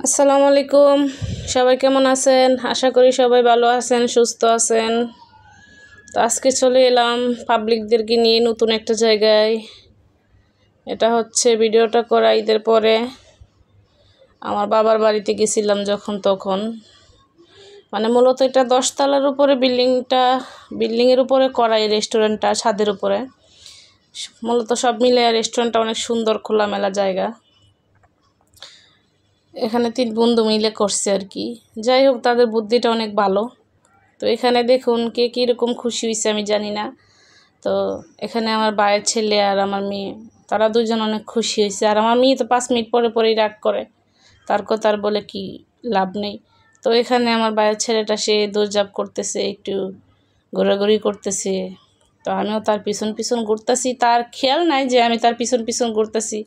আসসালামু আলাইকুম। সবাই কেমন আছেন? আশা করি সবাই ভালো আছেন, সুস্থ আছেন। তো আজকে চলে এলাম পাবলিকদেরকে নিয়ে নতুন একটা জায়গায়। এটা হচ্ছে ভিডিওটা করা ঈদের পরে আমার বাবার বাড়িতে গেছিলাম যখন তখন। মানে মূলত এটা 10 তলার উপরে বিল্ডিংয়ের উপরে করা এই রেস্টুরেন্টটা, ছাদের উপরে। মূলত সব মিলে রেস্টুরেন্টটা অনেক সুন্দর, খোলামেলা জায়গা। এখানে 3 বন্ধু মিলে করছে আর কি। যাই হোক, তাদের বুদ্ধিটা অনেক ভালো। তো এখানে দেখুন কে কীরকম খুশি হয়েছে আমি জানি না। তো এখানে আমার ভাইয়ের ছেলে আর আমার মেয়ে, তারা দুজন অনেক খুশি হয়েছে। আর আমার মেয়ে তো 5 মিনিট পরে পরেই রাগ করে, তার কথা আর বলে কি লাভ নেই। তো এখানে আমার ভাইয়ের ছেলেটা সে দৌড়ঝাঁপ করতেছে, একটু ঘোরাঘুরি করতেছে। তো আমিও তার পিছন পিছন ঘুরতেছি, তার খেয়াল নাই যে আমি তার পিছন পিছন ঘুরতেছি।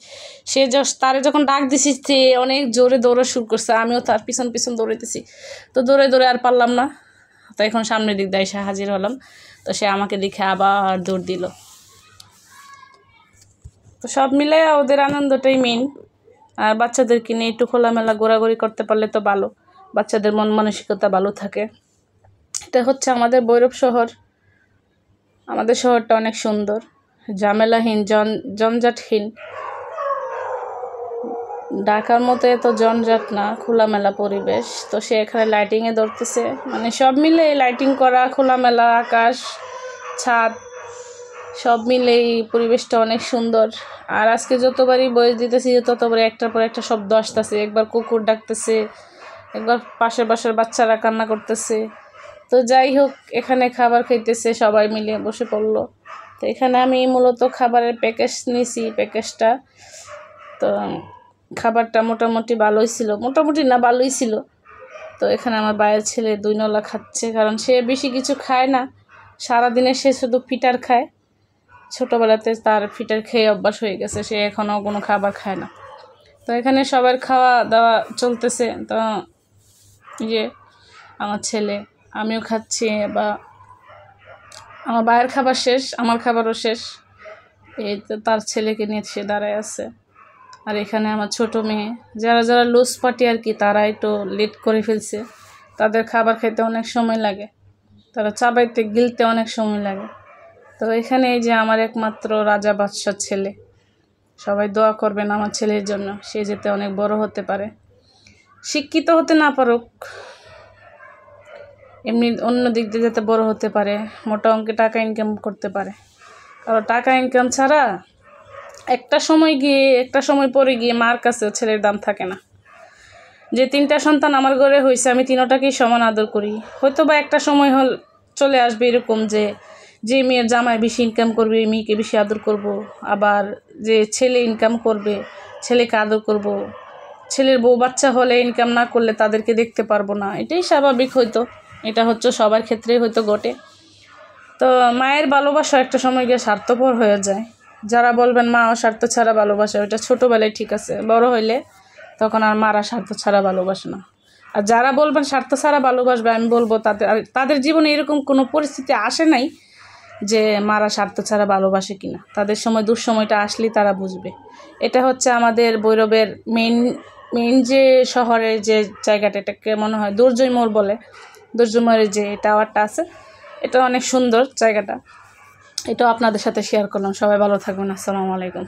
সে তারে যখন ডাক দিছি সে অনেক জোরে দৌড়া শুরু করছে, আমিও তার পিছন পিছন দৌড়াইতেছি। তো দৌড়ে দৌড়ে আর পারলাম না। তো এখন সামনের দিক দিয়ে এসে হাজির হলাম। তো সে আমাকে দেখে আবার দৌড় দিল। তো সব মিলে ওদের আনন্দটাই মেন। আর বাচ্চাদেরকে নিয়ে একটু খোলামেলা ঘোরাঘুরি করতে পারলে তো ভালো, বাচ্চাদের মন মানসিকতা ভালো থাকে। এটা হচ্ছে আমাদের ভৈরব শহর। আমাদের শহরটা অনেক সুন্দর, ঝামেলাহীন, জঞ্জাটহীন। ঢাকার মতো এত জঞ্জাট না, খোলামেলা পরিবেশ। তো সে এখানে লাইটিংয়ে ধরতেছে, মানে সব মিলে লাইটিং করা, খোলামেলা আকাশ, ছাদ, সব মিলে এই পরিবেশটা অনেক সুন্দর। আর আজকে যতবারই বয়স দিতেছি ততবারই একটার পর একটা শব্দ আসতেছে। একবার কুকুর ডাকতেছে, একবার পাশের বাসার বাচ্চারা কান্না করতেছে। তো যাই হোক, এখানে খাবার খাইতেছে, সবাই মিলে বসে পড়লো। তো এখানে আমি মূলত খাবারের প্যাকেজ নিয়েছি, প্যাকেজটা। তো খাবারটা মোটামুটি ভালোই ছিল, মোটামুটি না ভালোই ছিল। তো এখানে আমার ভাইয়ের ছেলে 2 নলা খাচ্ছে, কারণ সে বেশি কিছু খায় না। সারাদিনে সে শুধু ফিটার খায়। ছোটোবেলাতে তার ফিটার খেয়ে অভ্যাস হয়ে গেছে, সে এখনও কোনো খাবার খায় না। তো এখানে সবার খাওয়া দাওয়া চলতেছে। তো আমার ছেলে, আমিও খাচ্ছি, বা আমার ভাইয়ের খাবার শেষ, আমার খাবারও শেষ। এই তো তার ছেলেকে নিয়ে সে দাঁড়ায় আছে। আর এখানে আমার ছোট মেয়ে, যারা যারা লুজ পার্টি আর কি, তারা একটু লেট করে ফেলছে। তাদের খাবার খেতে অনেক সময় লাগে, তারা চাবাইতে গিলতে অনেক সময় লাগে। তো এখানে এই যে আমার একমাত্র রাজা বাদশার ছেলে, সবাই দোয়া করবেন আমার ছেলের জন্য, সে যাতে অনেক বড় হতে পারে। শিক্ষিত হতে না পারুক, এমনি অন্য দিক দিয়ে যাতে বড় হতে পারে, মোটা অঙ্কে টাকা ইনকাম করতে পারে। কারণ টাকা ইনকাম ছাড়া একটা সময় পরে গিয়ে মার কাছে ছেলের দাম থাকে না। যে 3টা সন্তান আমার ঘরে হয়েছে, আমি 3টাকেই সমান আদর করি। হয়তো বা একটা সময় চলে আসবে এরকম যে মেয়ের জামাই বেশি ইনকাম করবে, মেয়েকে বেশি আদর করব। আবার যে ছেলে ইনকাম করবে, ছেলেকে আদর করব। ছেলের বউ বাচ্চা হলে ইনকাম না করলে তাদেরকে দেখতে পারবো না, এটাই স্বাভাবিক। হয়তো এটা হচ্ছে সবার ক্ষেত্রেই হয়তো ঘটে। তো মায়ের ভালোবাসা একটা সময় গিয়ে স্বার্থপর হয়ে যায়। যারা বলবেন মা স্বার্থ ছাড়া ভালোবাসে, ওইটা ছোটোবেলায় ঠিক আছে, বড় হইলে তখন আর মারা স্বার্থ ছাড়া ভালোবাসে না। আর যারা বলবেন স্বার্থ ছাড়া ভালোবাসবে, আমি বলবো তাদের জীবনে এরকম কোনো পরিস্থিতি আসে নাই যে মারা স্বার্থ ছাড়া ভালোবাসে কিনা। তাদের সময় দুঃসময়টা আসলেই তারা বুঝবে। এটা হচ্ছে আমাদের ভৈরবের মেইন যে শহরের যে জায়গাটা, এটাকে মনে হয় দুর্জয় মোড় বলে। দুর্জয় মোড়ের যে টাওয়ারটা আছে, এটা অনেক সুন্দর জায়গাটা। এটাও আপনাদের সাথে শেয়ার করলাম। সবাই ভালো থাকবেন। আসসালামু আলাইকুম।